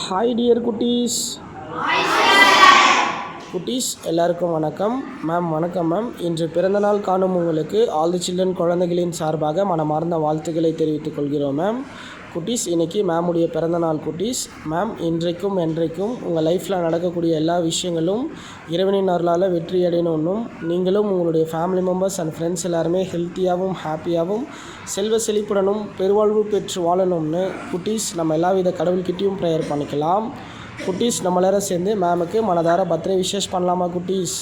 Hi dear குட்டீஸ். குட்டீஸ் எல்லாருக்கும் வணக்கம். மேம் வணக்கம் மேம். இன்று பிறந்தநாள் காணும் உங்களுக்கு ஆல் தி சில்ட்ரன் குழந்தைகளின் சார்பாக மனமார்ந்த வாழ்த்துக்களை தெரிவித்துக் கொள்கிறோம் மேம். குட்டீஸ், இன்றைக்கி மேமுடைய பிறந்தநாள் குட்டீஸ். மேம் இன்றைக்கும் என்றைக்கும் உங்கள் லைஃப்பில் நடக்கக்கூடிய எல்லா விஷயங்களும் இறைவனின் அருளால் வெற்றி அடையணும்னும், நீங்களும் உங்களுடைய ஃபேமிலி மெம்பர்ஸ் அண்ட் ஃப்ரெண்ட்ஸ் எல்லாருமே ஹெல்த்தியாகவும் ஹாப்பியாகவும் செல்வ செழிப்புடனும் பெருவாழ்வு பெற்று வாழணும்னு குட்டீஸ் நம்ம எல்லாவித கடவுள்கிட்டையும் ப்ரேயர் பண்ணிக்கலாம். குட்டீஸ், நம்ம எல்லாரும் சேர்ந்து மேமுக்கு மனதார பர்த்டே விஷஸ் பண்ணலாமா குட்டீஸ்?